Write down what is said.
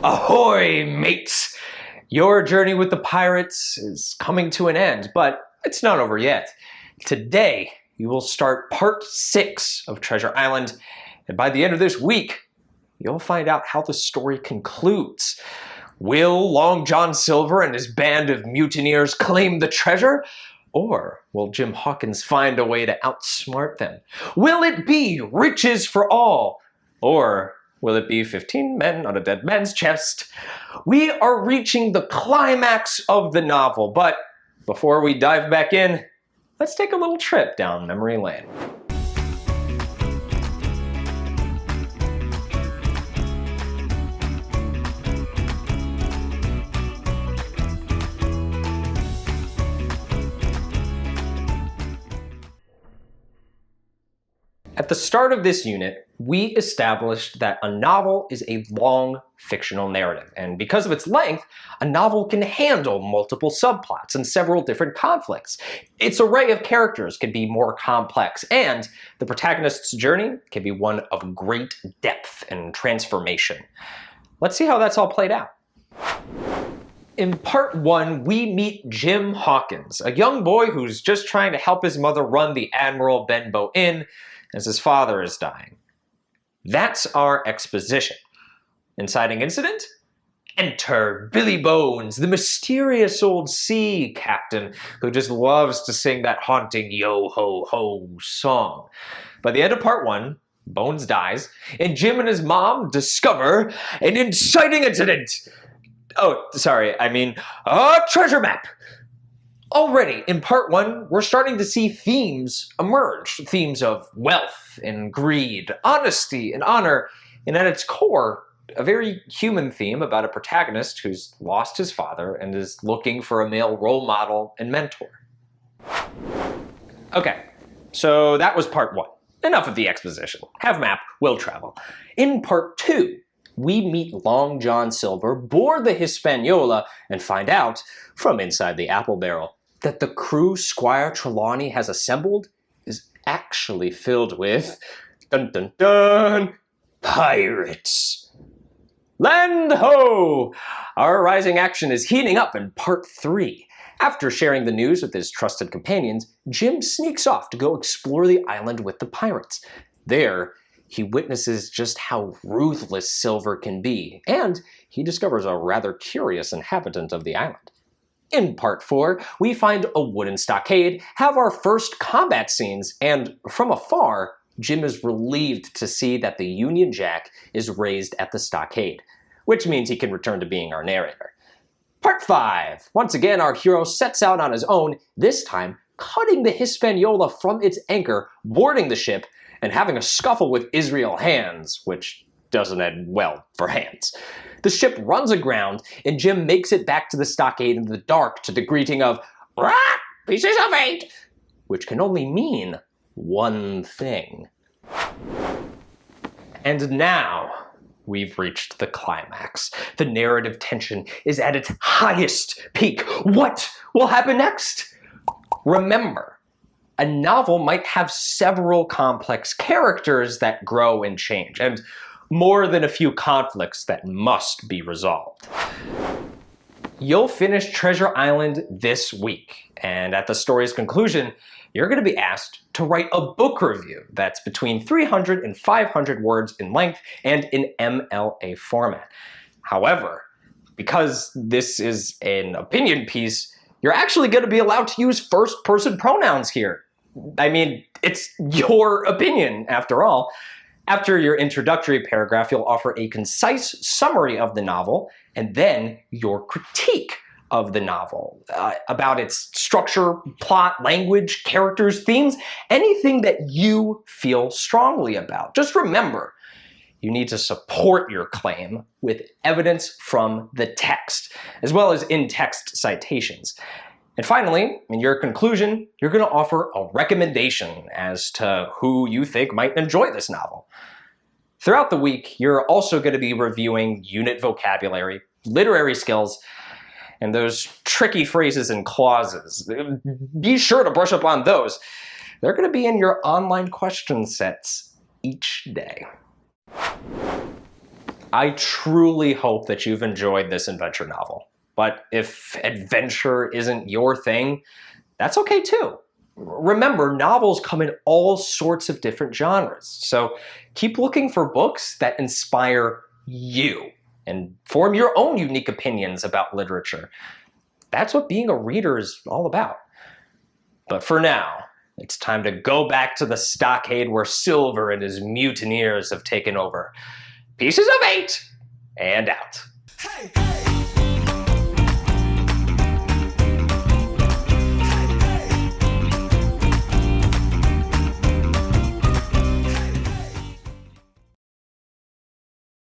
Ahoy, mates! Your journey with the pirates is coming to an end, but it's not over yet. Today, you will start part 6 of Treasure Island, and by the end of this week, you'll find out how the story concludes. Will Long John Silver and his band of mutineers claim the treasure? Or will Jim Hawkins find a way to outsmart them? Will it be riches for all? Or will it be 15 men on a dead man's chest? We are reaching the climax of the novel, but before we dive back in, let's take a little trip down memory lane. At the start of this unit, we established that a novel is a long fictional narrative, and because of its length, a novel can handle multiple subplots and several different conflicts. Its array of characters can be more complex, and the protagonist's journey can be one of great depth and transformation. Let's see how that's all played out. In part 1, we meet Jim Hawkins, a young boy who's just trying to help his mother run the Admiral Benbow Inn as his father is dying. That's our exposition. Inciting incident? Enter Billy Bones, the mysterious old sea captain who just loves to sing that haunting yo-ho-ho song. By the end of part 1, Bones dies, and Jim and his mom discover an inciting incident. Oh, sorry, I mean a treasure map. Already, in part 1, we're starting to see themes emerge. Themes of wealth and greed, honesty and honor, and at its core, a very human theme about a protagonist who's lost his father and is looking for a male role model and mentor. Okay, so that was part 1. Enough of the exposition. Have map, will travel. In part 2, we meet Long John Silver board the Hispaniola and find out, from inside the apple barrel, that the crew Squire Trelawney has assembled is actually filled with, dun dun dun, pirates. Land ho! Our rising action is heating up in part 3. After sharing the news with his trusted companions, Jim sneaks off to go explore the island with the pirates. There, he witnesses just how ruthless Silver can be, and he discovers a rather curious inhabitant of the island. In part 4, we find a wooden stockade, have our first combat scenes, and from afar, Jim is relieved to see that the Union Jack is raised at the stockade, which means he can return to being our narrator. Part 5. Once again, our hero sets out on his own, this time cutting the Hispaniola from its anchor, boarding the ship, and having a scuffle with Israel Hands, which doesn't end well for Hands. The ship runs aground, and Jim makes it back to the stockade in the dark to the greeting of, "Rah! Pieces of 8!" which can only mean one thing. And now, we've reached the climax. The narrative tension is at its highest peak. What will happen next? Remember, a novel might have several complex characters that grow and change, and more than a few conflicts that must be resolved. You'll finish Treasure Island this week, and at the story's conclusion, you're going to be asked to write a book review that's between 300 and 500 words in length and in MLA format. However, because this is an opinion piece, you're actually going to be allowed to use first-person pronouns here. I mean, it's your opinion, after all. After your introductory paragraph, you'll offer a concise summary of the novel, and then your critique of the novel, about its structure, plot, language, characters, themes, anything that you feel strongly about. Just remember, you need to support your claim with evidence from the text, as well as in-text citations. And finally, in your conclusion, you're going to offer a recommendation as to who you think might enjoy this novel. Throughout the week, you're also going to be reviewing unit vocabulary, literary skills, and those tricky phrases and clauses. Be sure to brush up on those. They're going to be in your online question sets each day. I truly hope that you've enjoyed this adventure novel. But if adventure isn't your thing, that's okay too. Remember, novels come in all sorts of different genres, so keep looking for books that inspire you and form your own unique opinions about literature. That's what being a reader is all about. But for now, it's time to go back to the stockade where Silver and his mutineers have taken over. Pieces of 8 and out. Hey, hey.